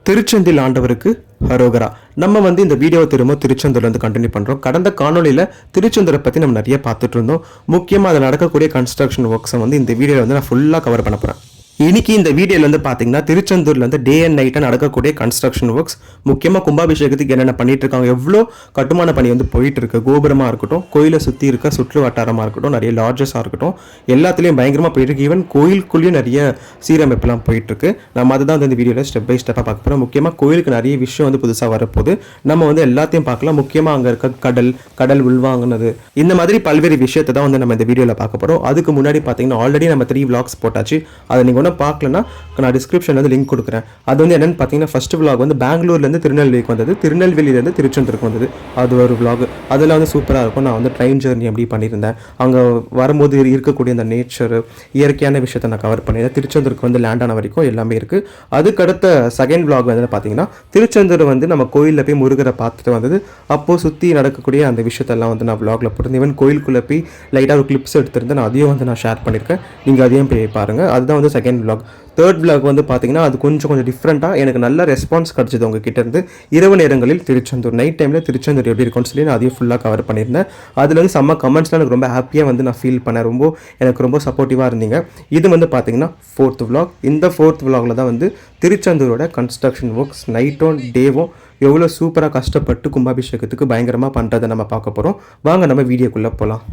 திருச்செந்தில் ஆண்டவருக்கு ஹரோகரா. நம்ம இந்த வீடியோ திரும்ப திருச்செந்தூர்லேருந்து கண்டினியூ பண்ணுறோம். கடந்த காணொலியில் திருச்செந்தூரை பற்றி நம்ம நிறைய பார்த்துட்டு இருந்தோம். முக்கியமாக அதில் நடக்கக்கூடிய கன்ஸ்ட்ரக்ஷன் ஒர்க்ஸை இந்த வீடியோவில் நான் ஃபுல்லாக கவர் பண்ண போகிறேன். இன்னைக்கு இந்த வீடியோவில் பார்த்தீங்கன்னா திருச்செந்தூரில் டே அண்ட் நைட்டாக நடக்கக்கூடிய கன்ஸ்ட்ரக்ஷன் ஒர்க்ஸ், முக்கியமாக கும்பாபிஷேகத்துக்கு என்னென்ன பண்ணிட்டு இருக்காங்க, எவ்வளோ கட்டுமான பணி போயிட்டு இருக்கு, கோபுரமாக இருக்கட்டும், கோயிலை சுற்றி இருக்க சுற்று வட்டாரமாக இருக்கட்டும், நிறைய லாட்ஜஸாக இருக்கட்டும், எல்லாத்துலேயும் பயங்கரமாக போயிட்டு இருக்கு. ஈவன் கோயிலுக்குள்ளேயும் நிறைய சீரமைப்புலாம் போயிட்டு இருக்கு. நம்ம அதுதான் இந்த வீடியோவில் ஸ்டெப் பை ஸ்டெப்பாக பார்க்க போகிறோம். முக்கியமாக கோயிலுக்கு நிறைய விஷயம் புதுசாக வரப்போகுது. நம்ம எல்லாத்தையும் பார்க்கலாம். முக்கியமாக அங்கே இருக்க கடல் உள்வாங்கினது, இந்த மாதிரி பல்வேறு விஷயத்தை தான் நம்ம இந்த வீடியோவில் பார்க்க போகிறோம். அதுக்கு முன்னாடி பார்த்தீங்கன்னா ஆல்ரெடி நம்ம 3 vlogs போட்டாச்சு. அதை நீங்கள் பார்க்கலன்னா நான் டிஸ்கிரிப்ஷன்ல லிங்க் கொடுக்குறேன். அது என்னன்னு பார்த்தீங்கன்னா ஃபர்ஸ்ட் vlog பெங்களூர்லேருந்து திருநெல்வேலிக்கு வந்தது, திருநெல்வேலியிலேருந்து திருச்செந்தூருக்கு வந்தது. அது ஒரு vlog. அதில் சூப்பராக இருக்கும். நான் ட்ரெயின் ஜர்னி எப்படி பண்ணியிருந்தேன், அங்கே வரும்போது இருக்கக்கூடிய அந்த நேச்சர், இயற்கையான விஷயத்தை நான் கவர் பண்ணியிருந்தேன். திருச்செந்தூருக்கு லேண்ட் ஆன வரைக்கும் எல்லாமே இருக்குது. அதுக்கடுத்த செகண்ட் vlog பார்த்தீங்கன்னா திருச்செந்தூர் நம்ம கோயிலில் போய் முருகரை பார்த்துட்டு வந்தது. அப்போது சுற்றி நடக்கக்கூடிய அந்த விஷயத்தெல்லாம் நான் vlogல போட்டிருந்தேன். ஈவன் கோயிலுக்குள்ளே போய் லைட்டாக ஒரு கிளிப்ஸ் எடுத்திருந்தேன். நான் அதையும் நான் ஷேர் பண்ணியிருக்கேன். நீங்கள் அதையும் போய் பாருங்கள். அதுதான் செகண்ட் vlog. தேர்ட் vlog பார்த்தீங்கன்னா அது கொஞ்சம் டிஃப்ரெண்ட்டாக எனக்கு நல்ல ரெஸ்பான்ஸ் கிடச்சிது உங்ககிட்ட இருந்து. இரவு நேரங்களில் திருச்செந்தூர், நைட் டைமில் திருச்செந்தூர் எப்படி இருக்கும்னு சொல்லி நான் அதையும் ஃபுல்லாக கவர் பண்ணியிருந்தேன். அதில் செம்ம கமெண்ட்ஸ்லாம் எனக்கு ரொம்ப ஹாப்பியாக நான் ஃபீல் பண்ணேன். எனக்கு ரொம்ப சப்போர்ட்டிவாக இருந்தீங்க. இது பார்த்தீங்கன்னா ஃபோர்த் vlog. இந்த ஃபோர்த் vlogல தான் திருச்செந்தூரோட கன்ஸ்ட்ரக்ஷன் ஒர்க்ஸ் நைட்டும் டேவும் எவ்வளோ சூப்பராக கஷ்டப்பட்டு கும்பாபிஷேகத்துக்கு பயங்கரமாக பண்ணுறதை நம்ம பார்க்க போகிறோம். வாங்க நம்ம வீடியோக்குள்ளே போகலாம்.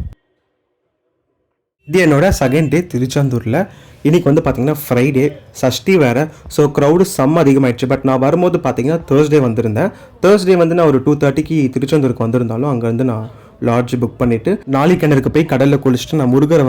இது என்னோட செகண்ட் டே திருச்செந்தூரில். இன்றைக்கி பார்த்தீங்கன்னா ஃப்ரைடே, சஷ்டி வேறு. ஸோ க்ரௌடு செம்ம அதிகமாகிடுச்சு. பட் நான் வரும்போது பார்த்தீங்கன்னா தேர்ஸ்டே வந்திருந்தேன். தேர்ஸ்டே நான் ஒரு 2:30க்கு திருச்செந்தூருக்கு வந்திருந்தாலும் அங்கேருந்து நான் லாட்ஜ் புக் பண்ணிவிட்டு நாளைக்கிணறுக்கு போய் கடலில் குளிச்சுட்டு நான் முருகரை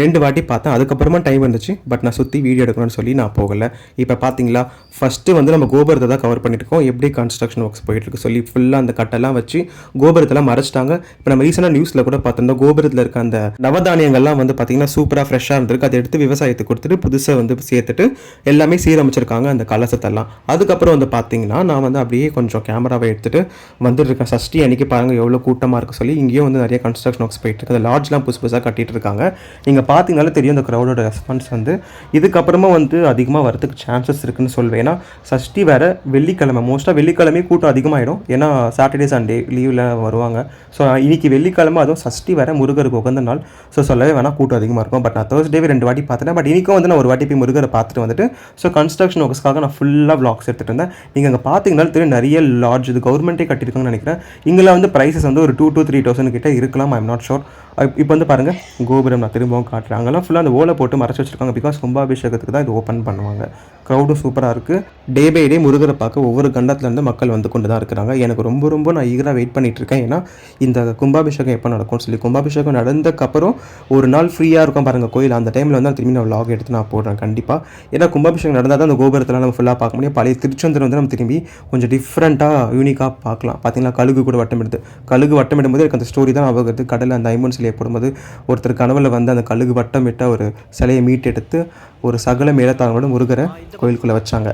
2 வாட்டி பார்த்தேன். அதுக்கப்புறமா டைம் இருந்துச்சு. பட் நான் சுற்றி வீடியோ எடுக்கணும்னு சொல்லி நான் போகலை. இப்போ பார்த்தீங்களா ஃபஸ்ட்டு நம்ம கோபுரத்தை தான் கவர் பண்ணியிருக்கோம். எப்படி கன்ஸ்ட்ரக்ஷன் ஒர்க்ஸ் போயிட்டுருக்கு சொல்லி ஃபுல்லாக அந்த கட்டெல்லாம் வச்சு கோபுரத்தெல்லாம் மறைச்சிட்டாங்க. இப்போ நம்ம ரீசெண்டாக நியூஸில் கூட பார்த்துருந்தோம், கோபுரத்தில் இருக்க அந்த நவதானியங்கள்லாம் பார்த்தீங்கன்னா சூப்பராக ஃப்ரெஷ்ஷாக இருந்திருக்கு. அதை எடுத்து விவசாயத்துக்கு கொடுத்துட்டு புதுசாக சேர்த்துட்டு எல்லாமே சீரமைச்சிருக்காங்க அந்த கலசத்தெல்லாம். அதுக்கப்புறம் பார்த்தீங்கன்னா நான் அப்படியே கொஞ்சம் கேமராவை எடுத்துகிட்டு வந்துட்டுருக்கேன். சஷ்டி அன்றைக்கி பாருங்கள் எவ்வளோ கூட்டமாக இருக்குது சொல்லி. இங்கேயும் நிறைய கன்ஸ்ட்ரக்ஷன் ஒர்க்ஸ் போயிட்டு இருக்கு. அந்த லாட்ஜ்லாம் புதுசாக கட்டிட்டு இருக்காங்க. நீங்கள் பார்த்தீங்கனாலே தெரியும் அந்த க்ரௌடோட ரெஸ்பான்ஸ். இதுக்கப்புறமா அதிகமாக வரதுக்கு சான்சஸ் இருக்குன்னு சொல்வேன். ஏன்னா சஷ்டி வேறு, வெள்ளிக்கிழமை, மோஸ்ட்டாக வெள்ளிக்கிழமை கூட்டம் அதிகமாகிடும். ஏன்னா சாட்டர்டே சண்டே லீவில் வருவாங்க. ஸோ இன்னைக்கு வெள்ளிக்கிழமை, அதுவும் சஷ்டி வேறு, முருகருக்கு உகந்த நாள். ஸோ சொல்லவே வேணால் கூட்டம் அதிகமாக இருக்கும். பட் நான் தேர்ஸ்டேவே 2 வாட்டி பார்த்துட்டேன். பட் இன்றைக்கும் நான் ஒரு வாட்டி போய் முருகரை பார்த்துட்டு ஸோ கன்ஸ்ட்ரக்ஷன் ஒர்க்ஸ்க்காக நான் ஃபுல்லாக vlogs எடுத்துகிட்டு இருந்தேன். நீங்கள் அங்கே பார்த்தீங்கன்னாலும் தெரியும் நிறைய லாட்ஜ் இது கவர்மெண்ட்டே கட்டியிருக்காங்கன்னு நினைக்கிறேன். இங்கெல்லாம் ப்ரைஸஸ் ஒரு 2 to 3,000 கிட்ட இருக்கலாம். I am not sure. இப்போ பாருங்கள் கோபுரம் நான் திரும்பவும் காட்டுறேன். அங்கெல்லாம் ஃபுல்லாக அந்த ஓலை போட்டு மறைச்சி வச்சுருக்காங்க. பிகாஸ் கும்பாபிஷேகத்துக்கு தான் இது ஓப்பன் பண்ணுவாங்க. க்ரௌடும் சூப்பராக இருக்குது. டே பை டே முருகரை பார்க்க ஒவ்வொரு கண்டத்துலேருந்து மக்கள் கொண்டு தான் இருக்கிறாங்க. எனக்கு ரொம்ப நான் ஈகராக வெயிட் பண்ணிகிட்டு இருக்கேன். ஏன்னா இந்த கும்பாபிஷேகம் எப்போ நடக்கும்னு சொல்லி. கும்பாபிஷேகம் நடந்ததுக்கப்புறம் ஒரு நாள் ஃப்ரீயாக இருக்கும் பாருங்கள் கோயில். அந்த டைமில் திரும்பி நான் vlog எடுத்து நான் போடுறேன் கண்டிப்பாக. ஏன்னா கும்பாபிஷேகம் நடந்தால் தான் அந்த கோபுரத்தில் நம்ம ஃபுல்லாக பார்க்க முடியும். பழைய திருச்செந்தூர் நம்ம திரும்பி கொஞ்சம் டிஃப்ரெண்ட்டாக யூனிக்காக பார்க்கலாம். பார்த்தீங்கன்னா கழுகு கூட வட்டமிடுது. கழுகு வட்டமிடும்போது எனக்கு அந்த ஸ்டோரி தான் ஆகுது. கடலில் அந்த ஐமன் சிலையை போடும்போது ஒருத்தர் கனவுல அந்த கழுகு வட்டமிட்ட ஒரு சிலையை மீட்டெடுத்து ஒரு சகல மேலத்தாங்களோட முருகரை கோயிலுக்குள்ளே வச்சாங்க.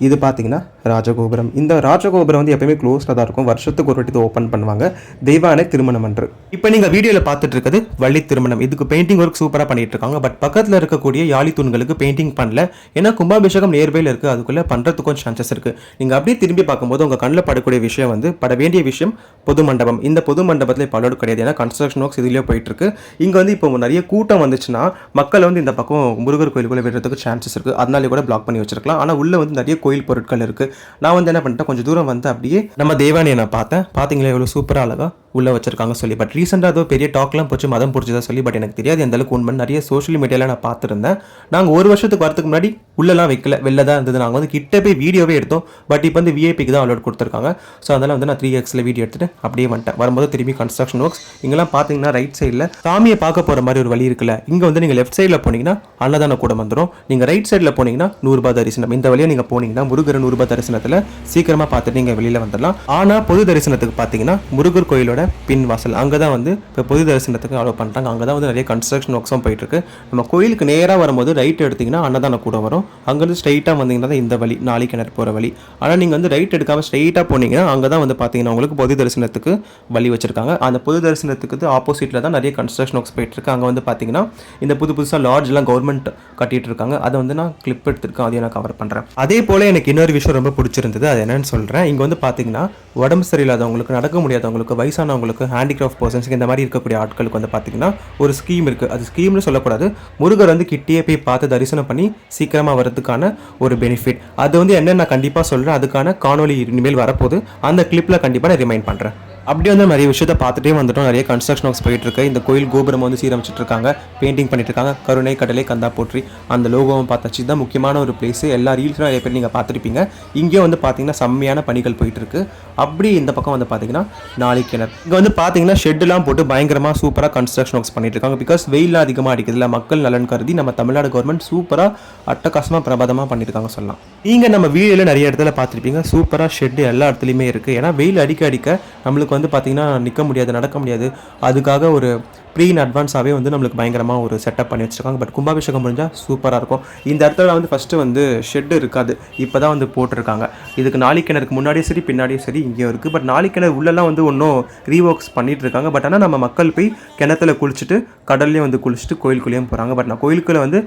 இது பார்த்தீங்கன்னா ராஜகோபுரம். இந்த ராஜகோபுரம் எப்பயுமே க்ளோஸ்டாக தான் இருக்கும். வருஷத்துக்கு ஒரு வாட்டி ஓப்பன் பண்ணுவாங்க. தெய்வானை திருமணம் என்று. இப்போ நீங்கள் வீடியோவில் பார்த்துட்டு இருக்கிறது வள்ளி திருமணம். இதுக்கு பெயிண்டிங் ஒர்க் சூப்பராக பண்ணிட்டு இருக்காங்க. பட் பக்கத்தில் இருக்கக்கூடிய யாழி தூண்களுக்கு பெயிண்டிங் பண்ணல. ஏன்னா கும்பாபிஷேகம் நியர்பையில் இருக்குது. அதுக்குள்ளே பண்ணுறதுக்கும் சான்சஸ் இருக்குது. நீங்கள் அப்படியே திரும்பி பார்க்கும்போது உங்கள் கண்ணில் படக்கூடிய விஷயம் பட வேண்டிய விஷயம் பொது மண்டபம். இந்த பொது மண்டபத்தில் இப்போ அலோடு கிடையாது. ஏன்னா கன்ஸ்ட்ரக்ஷன் ஒர்க்ஸ் இதுலேயே போயிட்டு இருக்கு. இங்கே இப்போ நிறைய கூட்டம் வந்துச்சுன்னா மக்கள் இந்த பக்கம் முருகர் கோயிலுக்குள்ளே விடுறதுக்கு சான்சஸ் இருக்குது. அதனாலே கூட பிளாக் பண்ணி வச்சிருக்கலாம். ஆனால் உள்ள நிறைய கோயில் பொருட்கள் இருக்கு. நான் என்ன பண்ணிட்டேன், கொஞ்சம் தூரம் அப்படியே நம்ம தேவானியை நான் பார்த்தேன். பார்த்தீங்களா எவ்வளோ சூப்பராக அழகா உள்ளே வச்சிருக்காங்க சொல்லி. பட் ரீசெண்டாக ஏதோ பெரிய டாக்லாம் போச்சு மதம் பிடிச்சதா சொல்லி. பட் எனக்கு தெரியாது எந்த அளவுக்கு உண்மை. நிறைய சோஷியல் மீடியாவில் நான் பார்த்துருந்தேன். நாங்கள் 1 வருஷத்துக்கு வரதுக்கு முன்னாடி உள்ளெல்லாம் வைக்கல, வெளில தான் இருந்தது. நாங்கள் கிட்ட போய் வீடியோவே எடுத்தோம். பட் இப்போ விஐபிக்கு தான் அலோட் கொடுத்துருக்காங்க. ஸோ அதனால் நான் 3xல வீடியோ எடுத்துட்டு அப்படியே வந்துட்டேன். வரும்போது திரும்பி கன்ஸ்ட்ரக்ஷன் ஒர்க்ஸ். இங்கெல்லாம் பார்த்தீங்கன்னா ரைட் சைடில் சாமியை பார்க்க போகிற மாதிரி ஒரு வழி இருக்குல்ல. இங்கே நீங்கள் லெஃப்ட் சைடில் போனீங்கன்னா அன்னதான கூட வந்துடும். நீங்கள் ரைட் சைடில் போனீங்கன்னா 100 ரூபாய் தரிசனம். இந்த வழியாக நீங்கள் போனீங்கன்னா முருகர் 100 ரூபாய் தரிசனத்தில் சீக்கிரமாக பார்த்துட்டு நீங்கள் வெளியில் வந்துடலாம். ஆனால் பொது தரிசனத்துக்கு பார்த்தீங்கன்னா முருகர் கோயிலோட பின் வாசல் அங்கே தான் வந்து இப்போ பொது தரிசனத்துக்கு அலோவ் பண்ணுறாங்க. அங்கே தான் வந்து நிறைய கன்ஸ்ட்ரக்ஷன் ஒர்க்ஸும் போயிட்டுருக்கு. நம்ம கோயிலுக்கு நேராக வரும்போது ரைட் எடுத்திங்கன்னா அன்னதான கூட வரும். அங்கேருந்து ஸ்ட்ரைட்டாக வந்தீங்கன்னா தான் இந்த வழி நாளை கிணறு போகிற வழி. ஆனால் நீங்கள் வந்து ரைட் எடுக்காமல் ஸ்ட்ரைட்டாக போனீங்கன்னா அங்கே தான் வந்து பார்த்தீங்கன்னா உங்களுக்கு பொது தரிசனத்துக்கு வழி வச்சிருக்காங்க. அந்த பொது தரிசனத்துக்கு ஆப்போசிட்டில் தான் நிறைய கன்ஸ்ட்ரக்ஷன் ஒர்க்ஸ் போயிட்டுருக்கு. அங்கே வந்து பார்த்தீங்கன்னா இந்த புதுசாக லாட்ஜ்லாம் கவர்மெண்ட் கட்டிட்டு இருக்காங்க. அதை வந்து நான் கிளிப் எடுத்திருக்கேன், அதையும் நான் கவர் பண்ணுறேன். அதே போல் எனக்கு இன்னொரு விஷயம் ரொம்ப பிடிச்சிருந்தது. அது என்னன்னு சொல்கிறேன். இங்கே வந்து பார்த்தீங்கன்னா உடம்பு சரியில்லாதவங்களுக்கு, நடக்க முடியாதவங்களுக்கு, வயசானவங்களுக்கு, ஹேண்டிகிராஃப்ட் பர்சன்ஸுக்கு இந்த மாதிரி இருக்கக்கூடிய ஆட்களுக்கு வந்து பார்த்தீங்கன்னா ஒரு ஸ்கீம் இருக்குது. அது ஸ்கீம்னு சொல்லக்கூடாது, முருகர் வந்து கிட்டேயே போய் பார்த்து தரிசனம் பண்ணி சீக்கிரமாக வரதுக்கான ஒரு பெனிஃபிட். அது வந்து என்ன நான் கண்டிப்பாக சொல்கிறேன். அதுக்கான காணொலி இனிமேல் வரப்போது, அந்த கிளிப்பில் கண்டிப்பாக நான் ரிமைண்ட் பண்ணுறேன். அப்படி வந்து நிறைய விஷயத்தை பார்த்துட்டே வந்துட்டோம். நிறைய கன்ஸ்ட்ரக்ஷன் ஒர்க்ஸ் போயிட்டு இருக்கு. இந்த கோயில் கோபுரம் வந்து சீரமைச்சிட்டு இருக்காங்க, பெயிண்டிங் பண்ணிட்டு இருக்காங்க. கருணை கடலை கந்தா போற்றி அந்த லோகோவும் பார்த்தாச்சு. தான் முக்கியமான ஒரு பிளேஸ். எல்லா ரீல்ஸ்லாம் நிறைய பேர் நீங்கள் பார்த்துருப்பீங்க. இங்கேயும் வந்து பார்த்தீங்கன்னா செம்மையான பணிகள் போயிட்டு இருக்கு. அப்படி இந்த பக்கம் வந்து பார்த்தீங்கன்னா நாளை கிணறு இங்கே வந்து பார்த்தீங்கன்னா ஷெட்லாம் போட்டு பயங்கரமாக சூப்பராக கன்ஸ்ட்ரக்ஷன் ஒர்க்ஸ் பண்ணிட்டு இருக்காங்க. பிகாஸ் வெயிலாம் அதிகமாக அடிக்குதுல, மக்கள் நலன் கருதி நம்ம தமிழ்நாடு கவர்மெண்ட் சூப்பராக அட்டகாசமாக பிரபாதமாக பண்ணியிருக்காங்க சொல்லலாம். நீங்கள் நம்ம வீடியோவில் நிறைய இடத்துல பார்த்துருப்பீங்க. சூப்பராக ஷெட்டு எல்லா இடத்துலையுமே இருக்குது. ஏன்னா வெயில் அடிக்க அடிக்க நம்மளுக்கு வந்து பார்த்தீங்கன்னா நிற்க முடியாது, நடக்க முடியாது. அதுக்காக ஒரு ப்ரீ இன் அட்வான்ஸாகவே வந்து நம்மளுக்கு பயங்கரமாக ஒரு செட்டப் பண்ணி வச்சுருக்காங்க. பட் கும்பாபிஷேகம் முடிஞ்சால் சூப்பராக இருக்கும். இந்த இடத்துல வந்து ஃபஸ்ட்டு வந்து ஷெட்டு இருக்காது, இப்போ தான் வந்து போட்டிருக்காங்க. இதுக்கு நாளிக்கிணறுக்கு முன்னாடியும் சரி பின்னாடியும் சரி இங்கேயும் இருக்குது. பட் நாளிக்கிணறு உள்ளெல்லாம் வந்து ஒன்றும் ரீஒர்க்ஸ் பண்ணிகிட்டு இருக்காங்க. பட் ஆனால் நம்ம மக்கள் போய் கிணத்துல குளிச்சுட்டு கடல்லையும் வந்து குளிச்சுட்டு கோயிலுக்குள்ளேயும் போகிறாங்க. பட் நான் கோயிலுக்குள்ளே வந்து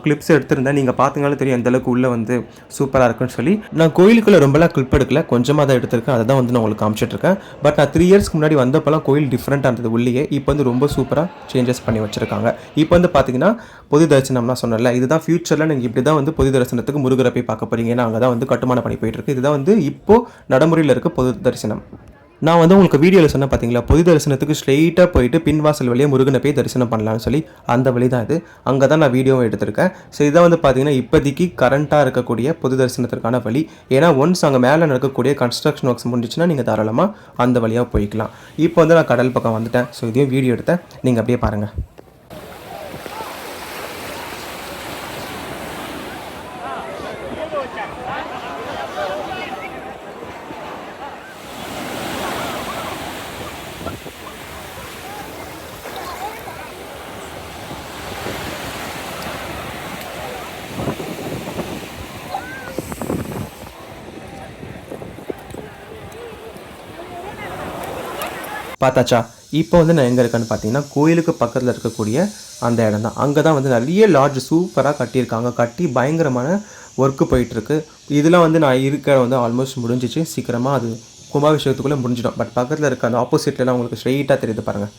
கிளிப்ஸ் எடுத்திருந்தேன். நீங்கள் பார்த்தீங்கன்னாலும் தெரியும் எந்தளவுக்கு உள்ளே வந்து சூப்பராக இருக்குன்னு சொல்லி. நான் கோயிலுக்குள்ளே ரொம்பலாம் கிளிப் எடுக்கல, கொஞ்சமாக தான் எடுத்திருக்கேன். அதை தான் வந்து நான் உங்களுக்கு காமிச்சிட்ருக்கேன். பட் நான் 3 இயர்ஸ்க்கு முன்னாடி வந்தப்போலாம் கோயில் டிஃப்ரெண்ட்டாக இருந்தது உள்ளேயே. இப்போ வந்து ரொம்ப சூப்பராக சேஞ்சஸ் பண்ணி வச்சுருக்காங்க. இப்போ வந்து பார்த்தீங்கன்னா பொது தரிசனம்லாம் சொன்னல, இதுதான் ஃபியூச்சரில் நீங்கள் இப்படி தான் வந்து பொது தரிசனத்துக்கு முருகரை போய் பார்க்க போகிறீங்க. ஏன்னா அங்கே தான் வந்து கட்டுமான பணி போயிட்டுருக்கு. இதுதான் வந்து இப்போது நடைமுறையில் இருக்க பொது தரிசனம். நான் வந்து உங்களுக்கு வீடியோவில் சொன்னேன் பார்த்தீங்களா, பொது தரிசனத்துக்கு ஸ்ட்ரெயிட்டாக போயிட்டு பின்வாசல் வழியாக முருகனை போய் தரிசனம் பண்ணலான்னு சொல்லி, அந்த வழி தான் இது. அங்கே தான் நான் வீடியோவும் எடுத்திருக்கேன். ஸோ இதான் வந்து பார்த்தீங்கன்னா இப்போதைக்கு கரண்ட்டாக இருக்கக்கூடிய பொது தரிசனத்திற்கான வழி. ஏன்னா ஒன்ஸ் அங்கே மேலே நடக்கக்கூடிய கன்ஸ்ட்ரக்ஷன் ஒர்க்ஸ் முடிஞ்சிச்சுன்னா நீங்கள் தாராளமாக அந்த வழியாக போய்க்கலாம். இப்போ வந்து நான் கடல் பக்கம் வந்துட்டேன். ஸோ இதையும் வீடியோ எடுத்தேன், நீங்கள் அப்படியே பாருங்கள். பார்த்தாச்சா? இப்போ வந்து நான் எங்கே இருக்கேன்னு பார்த்தீங்கன்னா கோயிலுக்கு பக்கத்தில் இருக்கக்கூடிய அந்த இடம் தான். அங்கே தான் வந்து நிறைய லாட்ஜ் சூப்பராக கட்டியிருக்காங்க. கட்டி பயங்கரமான ஒர்க்கு போயிட்டுருக்கு. இதெல்லாம் வந்து நான் இருக்கிற வந்து ஆல்மோஸ்ட் முடிஞ்சிச்சு. சீக்கிரமாக அது கும்பாபிஷேகத்துக்குள்ளே முடிஞ்சிடும். பட் பக்கத்தில் இருக்க அந்த ஆப்போசிட்லாம் உங்களுக்கு ஸ்ட்ரெயிட்டாக தெரியுது பாருங்கள்.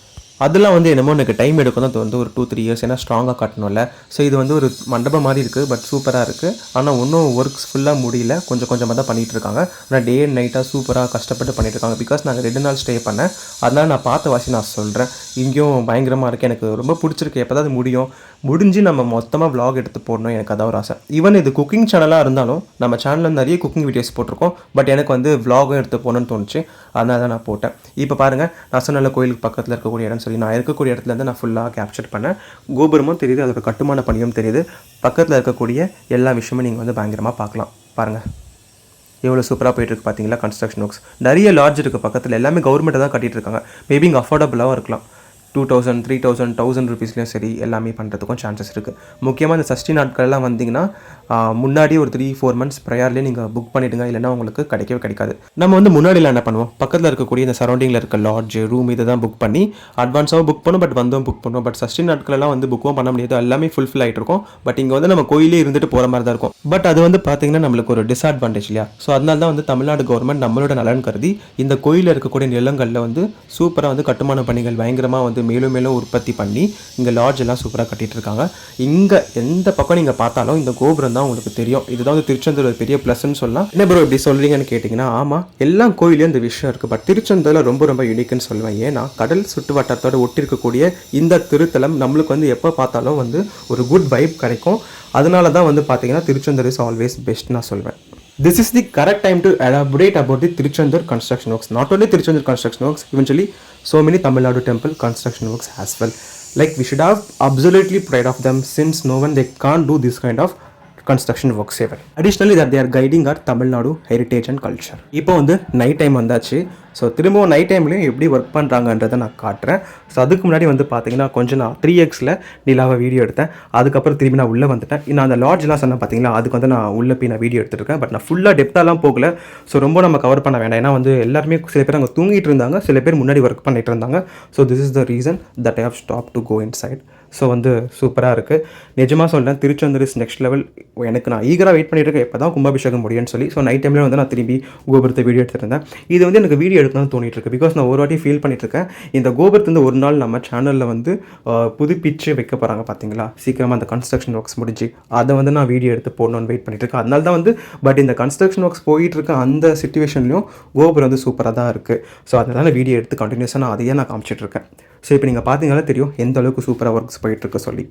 அதெல்லாம் வந்து என்னமோ எனக்கு டைம் எடுக்கும் தான் வந்து ஒரு 2-3 இயர்ஸ். ஏன்னா ஸ்ட்ராங்காக கட்டணும்ல. ஸோ இது வந்து ஒரு மண்டபம் மாதிரி இருக்குது, பட் சூப்பராக இருக்குது. ஆனால் இன்னும் ஒர்க்ஸ் ஃபுல்லாக முடியல, கொஞ்சம் கொஞ்சமாக தான் பண்ணிகிட்டு இருக்காங்க. ஆனால் டே அண்ட் நைட்டாக சூப்பராக கஷ்டப்பட்டு பண்ணிட்டு இருக்காங்க. பிகாஸ் நாங்கள் 2 நாள் ஸ்டே பண்ணேன், அதனால் நான் பார்த்த வாசி நான் சொல்கிறேன். இங்கேயும் பயங்கரமாக இருக்குது, எனக்கு ரொம்ப பிடிச்சிருக்கு. எப்போ தான் அது முடிஞ்சு நம்ம மொத்தமாக vlog எடுத்து போடணும், எனக்கு அதான் ஒரு ஆசை. ஈவன் இது குக்கிங் சேனலாக இருந்தாலும் நம்ம சேனலில் நிறைய குக்கிங் வீடியோஸ் போட்டிருக்கோம். பட் எனக்கு வந்து vlogகும் எடுத்து போகணுன்னு தோணுச்சு, அதனால தான் நான் போட்டேன். இப்போ பாருங்கள், நான் சொன்ன கோயிலுக்கு பக்கத்தில் இருக்கக்கூடிய இடம் சொல்லி நான் இருக்கக்கூடிய இடத்துலேருந்து நான் ஃபுல்லாக கேப்சர் பண்ணேன். கோபுரமும் தெரியுது, அதோட கட்டுமான பணியும் தெரியுது. பக்கத்தில் இருக்கக்கூடிய எல்லா விஷயமும் நீங்கள் வந்து பயங்கரமாக பார்க்கலாம். பாருங்கள் எவ்வளோ சூப்பராக போயிட்டுருக்கு பார்த்தீங்களா கன்ஸ்ட்ரக்ஷன் ஒர்க்ஸ். நிறைய லாட்ஜ் இருக்குது பக்கத்தில், எல்லாமே கவர்மெண்ட்டை தான் கட்டிகிட்டு இருக்காங்க. மேபி இங்கே அஃபோர்டபுளாகவும் இருக்கலாம். 2000, 3000, 1000 ருபீஸ்லையும் சரி எல்லாமே பண்ணுறதுக்கும் சான்சஸ் இருக்குது. முக்கியமாக இந்த சஷ்டி நாட்கள்லாம் வந்தீங்கன்னா முன்னாடி ஒரு 3-4 மந்த்ஸ் ப்ரையர்லேயே நீங்கள் புக் பண்ணிவிடுங்க, இல்லைனா உங்களுக்கு கிடைக்கவே கிடைக்காது. நம்ம வந்து முன்னாடியில் என்ன பண்ணுவோம், பக்கத்தில் இருக்கக்கூடிய இந்த சரௌண்டிங்கில் இருக்க லாட்ஜ் ரூம் இதை தான் புக் பண்ணி அட்வான்ஸாகவும் புக் பண்ணும், பட் வந்தும் புக் பண்ணுவோம். பட் சஷ்டி நாட்களெல்லாம் வந்து புக்கும் பண்ண முடியாது, எல்லாமே ஃபுல்ஃபில் ஆகிட்டு இருக்கும். பட் இங்கே வந்து நம்ம கோயிலே இருந்துட்டு போகிற மாதிரி தான் இருக்கும். பட் அது வந்து பார்த்தீங்கன்னா நம்மளுக்கு ஒரு டிஸ்அட்வான்டேஜ் இல்லையா? ஸோ அதனால தான் வந்து தமிழ்நாடு கவர்மெண்ட் நம்மளோட நலன் கருதி இந்த கோயிலில் இருக்கக்கூடிய நிலங்களில் வந்து சூப்பராக வந்து கட்டுமான பணிகள் பயங்கரமாக வந்து மேலும் மேலும் உற்பத்தி பண்ணி இங்கே லாட்ஜ் எல்லாம் சூப்பராக கட்டிகிட்டு இருக்காங்க. இங்கே எந்த பக்கம் நீங்கள் பார்த்தாலும் இந்த கோபுரம் தான் உங்களுக்கு தெரியும். இதுதான் வந்து திருச்செந்தூர் ஒரு பெரிய ப்ளஸ்ன்னு சொல்லலாம். என்ன ப்ரோ இப்படி சொல்கிறீங்கன்னு கேட்டிங்கன்னா, ஆமாம், எல்லா கோயிலையும் இந்த விஷயம் இருக்குது. பட் திருச்செந்தூரில் ரொம்ப ரொம்ப யூனிக்குன்னு சொல்லுவேன். ஏன்னா கடல் சுற்று வட்டாரத்தோடு ஒட்டிருக்கக்கூடிய இந்த திருத்தலம் நம்மளுக்கு வந்து எப்போ பார்த்தாலும் வந்து ஒரு குட் வைப் கிடைக்கும். அதனால தான் வந்து பார்த்தீங்கன்னா திருச்செந்தூர் இஸ் ஆல்வேஸ் பெஸ்ட் நான் சொல்வேன். This is the correct time to elaborate about the Tiruchendur construction works. Not only Tiruchendur construction works, eventually so many Tamil Nadu temple construction works as well. Like we should have absolutely pride of them, since no one they can't do this kind of construction work saver. Additionally that there guiding R Tamil Nadu heritage and culture. இப்போ வந்து night time வந்தாச்சு. So திரும்பவும் night டைம்லேயும் எப்படி work பண்ணுறாங்கன்றதை நான் காட்டுறேன். So அதுக்கு முன்னாடி வந்து பார்த்தீங்கன்னா கொஞ்சம் நான் 3xல் நிலாவை வீடியோ எடுத்தேன். அதுக்கப்புறம் திரும்பி நான் உள்ளே வந்துட்டேன். நான் அந்த லாட்ஜ்லாம் சொன்னேன் பார்த்தீங்களா, அதுக்கு வந்து நான் உள்ளே போய் நான் வீடியோ எடுத்துருக்கேன். பட் நான் ஃபுல்லாக டெப்த்தாலாம் போகல. ஸோ ரொம்ப நம்ம கவர் பண்ண வேண்டாம். ஏன்னா வந்து எல்லாருமே சில பேர் அங்கே தூங்கிட்டு இருந்தாங்க, சில பேர் முன்னாடி ஒர்க் பண்ணிட்டு இருந்தாங்க. So this is the reason that I have stop to go inside. So வந்து சூப்பராக இருக்குது. நிஜமாக சொல்கிறேன், திருச்செந்தூர் இஸ் நெக்ஸ்ட் லெவல். எனக்கு நான் ஈகராக வெயிட் பண்ணிட்டு இருக்கேன் எப்போ தான் கும்பாபிஷேகம் முடியும்னு சொல்லி. ஸோ நைட் டைமில் வந்து நான் திரும்பி கோபுரத்தை வீடியோ எடுத்துருந்தேன். இது வந்து எனக்கு வீடியோ எடுக்கணும்னு தோணிட்டு இருக்கு. பிகாஸ் நான் ஒரு வாட்டி ஃபீல் பண்ணிட்டு இருக்கேன், இந்த கோபுரத்து வந்து ஒரு நாள் நம்ம சேனலில் வந்து புதுப்பிச்சு வைக்க போகிறாங்க பார்த்தீங்களா, சீக்கிரமாக அந்த கன்ஸ்ட்ரக்ஷன் ஒர்க்ஸ் முடிஞ்சு அதை வந்து நான் வீடியோ எடுத்து போடணும்னு வெயிட் பண்ணிட்டு இருக்கேன். அதனால தான் வந்து பட் இந்த கன்ஸ்ட்ரக்ஷன் ஒர்க்ஸ் போயிட்டு இருக்க அந்த சிச்சுவேஷன்லையும் கோபுரம் வந்து சூப்பராக தான் இருக்குது. ஸோ அதனால வீடியோ எடுத்து கண்டினியூஸாக நான் அதையே நான் காமிச்சிட்டு இருக்கேன். ஸோ இப்போ நீங்கள் பார்த்தீங்கன்னா தெரியும் எந்த அளவுக்கு சூப்பராக ஒர்க்ஸ் போயிட்டுருக்கு சொல்லி.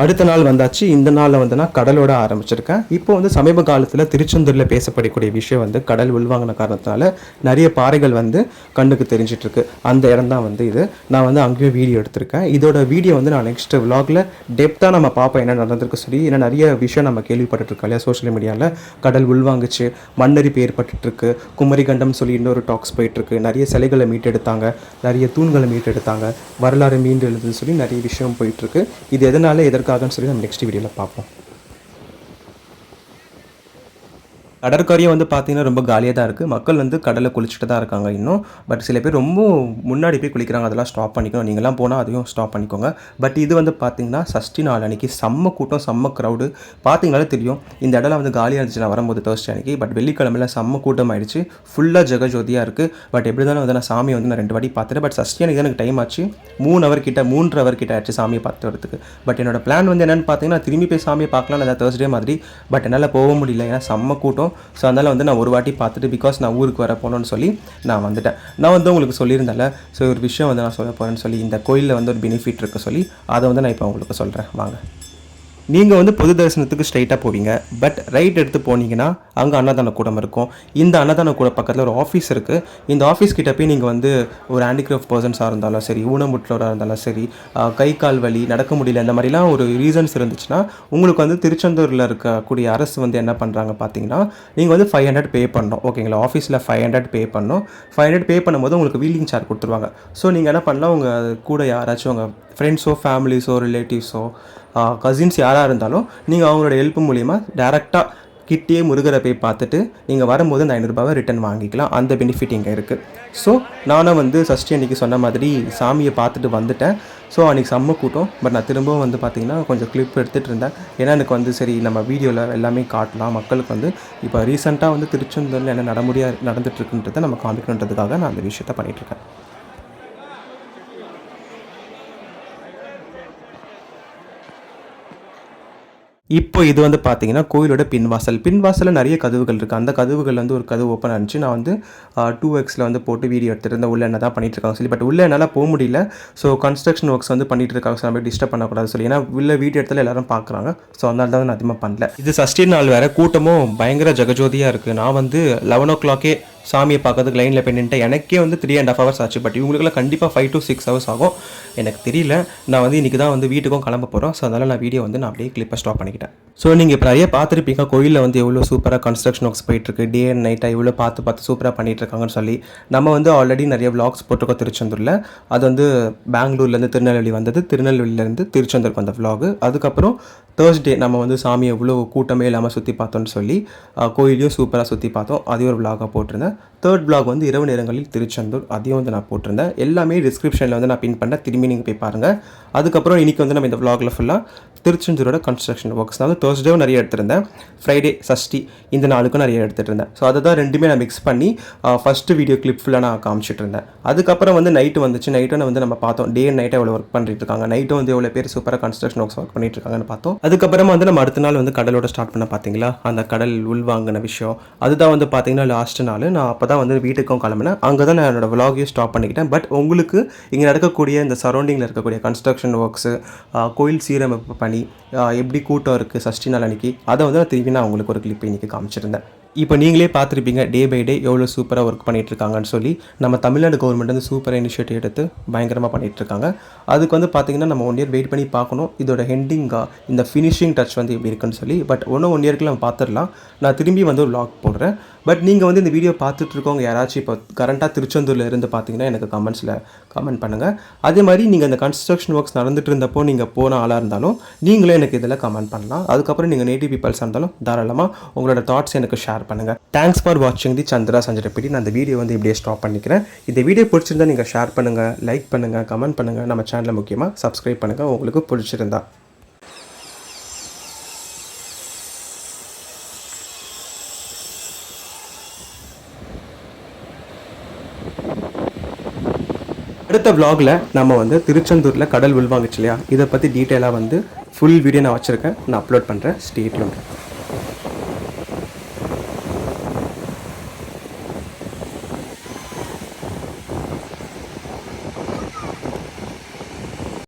அடுத்த நாள் வந்தாச்சு. இந்த நாளில் வந்து நான் கடலோட ஆரம்பிச்சிருக்கேன். இப்போ வந்து சமீப காலத்தில் திருச்செந்தூரில் பேசப்படக்கூடிய விஷயம் வந்து கடல் உள்வாங்கின காரணத்தினால நிறைய பாறைகள் வந்து கண்ணுக்கு தெரிஞ்சிட்ருக்கு. அந்த இடம் தான் வந்து இது. நான் வந்து அங்கேயும் வீடியோ எடுத்திருக்கேன். இதோட வீடியோ வந்து நான் நெக்ஸ்ட் விலாகில் டெப்த்தாக நம்ம பார்ப்போம் என்ன நடந்திருக்கு சொல்லி. ஏன்னா நிறைய விஷயம் நம்ம கேள்விப்பட்டுருக்கோம் இல்லையா சோஷியல் மீடியாவில். கடல் உள்வாங்குச்சு, மண்ணரிப்பு ஏற்பட்டுருக்கு, குமரிகண்டம் சொல்லி இன்னொரு டாக்ஸ் போயிட்டுருக்கு, நிறைய சிலைகளை மீட்டெடுத்தாங்க, நிறைய தூண்களை மீட்டெடுத்தாங்க, வரலாறு மீண்டு எழுதுன்னு சொல்லி நிறைய விஷயம் போயிட்டுருக்கு. இது எதனால எதற்காகன்னு சொல்லி நம்ம நெக்ஸ்ட் வீடியோவில் பார்ப்போம். கடற்கரையும் வந்து பார்த்தீங்கன்னா ரொம்ப காலியாக தான் இருக்குது. மக்கள் வந்து கடலில் குளிச்சுட்டு தான் இருக்காங்க இன்னும். பட் சில பேர் ரொம்ப முன்னாடி போய் குளிக்கிறாங்க, அதெல்லாம் ஸ்டாப் பண்ணிக்கணும். நீங்களாம் போனால் அதையும் ஸ்டாப் பண்ணிக்கோங்க. பட் இது வந்து பார்த்தீங்கன்னா சஷ்டி நாள் அன்றைக்கி செம்ம கூட்டம், செம்ம க்ரௌடு. பார்த்தீங்கனாலே தெரியும் இந்த இடம்லாம் வந்து காலியாக இருந்துச்சு நான் வரும்போது தேர்ஸ்டே அன்றைக்கி. பட் வெள்ளிக்கிழமையில் செம்ம கூட்டம் ஆயிடுச்சு, ஃபுல்லாக ஜெகஜோதியாக இருக்குது. பட் எப்படி இருந்தாலும் வந்து நான் சாமியை வந்து நான் 2 வாட்டி பார்த்துட்டேன். பட் சஷ்டி அன்றைக்கி எனக்கு டைம் ஆச்சு, 3 ஹவர் கிட்ட ஆச்சு சாமியை பார்த்து வரதுக்கு. பட் என்னோட பிளான் வந்து என்னென்னு பார்த்தீங்கன்னா திரும்பி போய் சாமியை பார்க்கலாம் அதாவது தேர்ஸ்டே மாதிரி. பட் என்னால் போக முடியல, ஏன்னா செம்ம கூட்டம். ஸோ அதனால் வந்து நான் ஒரு வாட்டி பார்த்துட்டு பிகாஸ் நான் ஊருக்கு வர போகணுன்னு சொல்லி நான் வந்துட்டேன். நான் வந்து உங்களுக்கு சொல்லியிருந்தேன்ல, ஸோ ஒரு விஷயம் வந்து நான் சொல்ல போகிறேன்னு சொல்லி, இந்த கோயிலில் வந்து ஒரு பெனிஃபிட் இருக்குது சொல்லி அதை வந்து நான் இப்போ உங்களுக்கு சொல்கிறேன் வாங்க. நீங்கள் வந்து பொது தரிசனத்துக்கு ஸ்ட்ரைட்டாக போவீங்க. பட் ரைட் எடுத்து போனீங்கன்னா அங்கே அன்னதான கூடம் இருக்கும். இந்த அன்னதான கூட பக்கத்தில் ஒரு ஆஃபீஸ் இருக்குது. இந்த ஆஃபீஸ் கிட்ட போய் நீங்கள் வந்து ஒரு ஹேண்டிகிராஃப்ட் பர்சன்ஸாக இருந்தாலும் சரி, ஊனமுற்றோராக இருந்தாலும் சரி, கை கால் வலி, நடக்க முடியல, இந்த மாதிரிலாம் ஒரு ரீசன்ஸ் இருந்துச்சுன்னா உங்களுக்கு வந்து திருச்செந்தூரில் இருக்கக்கூடிய அரசு வந்து என்ன பண்ணுறாங்க பார்த்தீங்கன்னா, நீங்கள் வந்து 500 பே பண்ணணும். ஓகேங்களா, ஆஃபீஸில் 500 பே பண்ணணும். 500 பே பண்ணும்போது உங்களுக்கு வீலிங் சேர் கொடுத்துருவாங்க. ஸோ நீங்கள் என்ன பண்ணலாம், உங்கள் கூட யாராச்சும் உங்கள் ஃப்ரெண்ட்ஸோ, ஃபேமிலிஸோ, ரிலேட்டிவ்ஸோ, கசின்ஸ் யாராக இருந்தாலும் நீங்கள் அவங்களோட ஹெல்ப் மூலிமா டேரெக்டாக கிட்டேயே முருகரை போய் பார்த்துட்டு நீங்கள் வரும்போது அந்த 500 ரூபாவை ரிட்டன் வாங்கிக்கலாம். அந்த பெனிஃபிட் இங்கே இருக்குது. ஸோ நானும் வந்து சஷ்டி அன்றைக்கி சொன்ன மாதிரி சாமியை பார்த்துட்டு வந்துட்டேன். ஸோ அன்றைக்கி செம்ம கூட்டம். பட் நான் திரும்பவும் வந்து பார்த்திங்கன்னா கொஞ்சம் கிளிப் எடுத்துகிட்டு இருந்தேன். ஏன்னா எனக்கு வந்து சரி நம்ம வீடியோவில் எல்லாமே காட்டலாம், மக்களுக்கு வந்து இப்போ ரீசெண்டாக வந்து திருச்செந்தூரில் என்ன நடந்துட்டுருக்குன்றதை நம்ம காமிக்கணுன்றதுக்காக நான் அந்த விஷயத்தை பண்ணிகிட்ருக்கேன். இப்போ இது வந்து பார்த்தீங்கன்னா கோயிலோட பின்வாசலில் நிறைய கதவுகள் இருக்குது. அந்த கதவுகள் வந்து ஒரு கதவு ஓப்பன் ஆனிச்சு. நான் வந்து 2xல வந்து போட்டு வீடியோ எடுத்துகிட்டு இருந்தேன் உள்ளே என்ன தான் பண்ணிகிட்ருக்காங்க சொல்லி. பட் உள்ளே என்னால் போக முடியல. ஸோ கன்ஸ்ட்ரக்ஷன் ஒர்க்ஸ் வந்து பண்ணிகிட்டு இருக்காங்க, ஸோ நம்ம டிஸ்டர்ப் பண்ணக்கூடாது சொல்லி. ஏன்னா உள்ள வீடியோ எடுத்தாலும் எல்லாரும் பார்க்குறாங்க. ஸோ அதனால தான் நான் அதிகமாக பண்ணல. இது சஷ்டி நாள் வேறு, கூட்டமும் பயங்கர ஜெகஜோதியாக இருக்குது. நான் வந்து 11 o'clock சாமியை பார்க்கறதுக்கு லைனில் போய் நின்றுட்டு எனக்கே வந்து 3.5 hours ஆச்சு. பட் இவங்களுக்குலாம் கண்டிப்பாக 5 to 6 hours ஆகும். எனக்கு தெரியல. நான் வந்து இன்றைக்கி தான் வந்து வீட்டுக்கும் கிளம்ப போகிறோம். ஸோ அதனால் நான் வீடியோ வந்து நான் அப்படியே கிளிப்பை ஸ்டாப் பண்ணிக்கிட்டேன். ஸோ நீங்கள் இப்போ நிறைய பார்த்துருப்பீங்க கோயிலில் வந்து எவ்வளோ சூப்பராக கன்ஸ்ட்ரக்ஷன் ஒர்க்ஸ் போயிட்டுருக்கு, டே அண்ட் நைட்டாக இவ்வளோ பார்த்து சூப்பராக பண்ணிகிட்ருக்காங்கன்னு சொல்லி. நம்ம வந்து ஆல்ரெடி நிறைய vlogs போட்டிருக்கோம் திருச்செந்தூரில். அது வந்து பெங்களூர்லேருந்து திருநெல்வேலி வந்தது, திருநெல்வேலியிலேருந்து திருச்செந்தூருக்கு வந்த vlog. அதுக்கப்புறம் தேர்ஸ்டே நம்ம வந்து சாமி எவ்வளோ கூட்டமே இல்லாமல் சுற்றி பார்த்தோன்னு சொல்லி கோயிலையும் சூப்பராக சுற்றி பார்த்தோம், அதையும் ஒரு vlog-ஆக போட்டிருந்தேன். போட்டிருந்தேன். தேர்ட் vlog வந்து இரவு நேரங்களில் திருச்செந்தூர், அதையும் வந்து நான் போட்டிருந்தேன். எல்லாமே டிஸ்கிரிப்ஷனில் வந்து நான் பின் பண்ணேன், திரும்பி நீங்கள் போய் பாருங்கள். அதுக்கப்புறம் இன்றைக்கி வந்து நம்ம இந்த vlogல ஃபுல்லாக திருச்செந்தூரோட கன்ஸ்ட்ரக்ஷன் ஒர்க்ஸ், அதாவது தேர்ஸ்டேவும் நிறைய எடுத்திருந்தேன், ஃப்ரைடே சஷ்டி இந்த நாளுக்கும் நிறைய எடுத்துகிட்டு இருந்தேன். ஸோ அதை தான் ரெண்டுமே நான் மிக்ஸ் பண்ணி ஃபஸ்ட்டு வீடியோ கிளிப் ஃபுல்லாக நான் காமிச்சிட்டு இருந்தேன். அதுக்கப்புறம் வந்து நைட்டு வந்துச்சு. நைட்டும் வந்து நம்ம பார்த்தோம் டே அண்ட் நைட்டாக எவ்வளோ ஒர்க் பண்ணிட்டு இருக்காங்க, நைட்டும் வந்து எவ்வளோ பேர் சூப்பராக கன்ஸ்ட்ரக்ஷன் ஒர்க் பண்ணிட்டு இருக்காங்கன்னு பார்த்தோம். அதுக்கப்புறமா வந்து நம்ம அடுத்த நாள் வந்து கடலோட ஸ்டார்ட் பண்ண பார்த்தீங்களா, அந்த கடல் உள்வாங்கின விஷயம் அதுதான் வந்து பார்த்தீங்கன்னா லாஸ்ட் நாள். நான் அப்போ தான் வந்து வீட்டுக்கும் கிளம்பினேன். அங்கே தான் நான் என்னோடய vlog-ஐயும் ஸ்டாப் பண்ணிக்கிட்டேன். பட் உங்களுக்கு இங்கே நடக்கக்கூடிய இந்த சரௌண்டிங்கில் இருக்கக்கூடிய கன்ஸ்ட்ரக்ஷன் ஒர்க்ஸு, கோயில் சீரமைப்பு பணி, எப்படி கூட்டம் இருக்குது சஷ்டி நாள் அன்றைக்கி, அதை வந்து நான் திரும்பி உங்களுக்கு ஒரு கிளிப் இன்றைக்கி காமிச்சிருந்தேன். இப்போ நீங்களே பார்த்துருப்பீங்க டே பை டே எவ்வளோ சூப்பராக ஒர்க் பண்ணிகிட்ருக்காங்கன்னு சொல்லி. நம்ம தமிழ்நாடு கவர்மெண்ட் வந்து சூப்பராக இனிஷியேட்டிவ் எடுத்து பயங்கரமாக பண்ணிகிட்ருக்காங்க. அதுக்கு வந்து பார்த்திங்கன்னா நம்ம 1 இயர் வெயிட் பண்ணி பார்க்கணும் இதோட ஹெண்டிங்காக இந்த ஃபினிஷிங் டச் வந்து எப்படி இருக்குன்னு சொல்லி. பட் 1 இயருக்கு நம்ம பார்த்துடலாம். நான் திரும்பி வந்து ஒரு vlog போடுறேன். பட் நீங்கள் வந்து இந்த வீடியோ பார்த்துட்ருக்கவங்க யாராச்சும் இப்போ கரண்ட்டாக திருச்செந்தூரில் இருந்து பார்த்தீங்கன்னா எனக்கு கமெண்ட்ஸில் கமெண்ட் பண்ணுங்கள். அதே மாதிரி நீங்கள் இந்த கன்ஸ்ட்ரக்ஷன் ஒர்க்ஸ் நடந்துட்டு இருந்தப்போ நீங்கள் போன ஆளாக இருந்தாலும் நீங்களே எனக்கு இதில் கமெண்ட் பண்ணலாம். அதுக்கப்புறம் நீங்கள் நேட்டிவ் பீப்பிள்ஸாக இருந்தாலும் தாராளமாக உங்களோட தாட்ஸ் எனக்கு ஷேர் பண்ணுங்கள். தேங்க்ஸ் ஃபார் வாட்சிங் தி சந்திரா சஞ்சய் ரெப்படி. நான் இந்த வீடியோ வந்து இப்படியே ஸ்டாப் பண்ணிக்கிறேன். இந்த வீடியோ பிடிச்சிருந்தா நீங்கள் ஷேர் பண்ணுங்கள், லைக் பண்ணுங்கள், கமெண்ட் பண்ணுங்கள். நம்ம சேனலை முக்கியமாக சப்ஸ்கிரைப் பண்ணுங்கள் உங்களுக்கு பிடிச்சிருந்தா. அடுத்த vlogல நம்ம வந்து திருச்செந்தூரில் கடல் உள்வாங்குச்சு இல்லையா, இதை பற்றி டீட்டெயிலாக வந்து ஃபுல் வீடியோ நான் வச்சுருக்கேன், நான் அப்லோட் பண்ணுறேன். Stay tuned.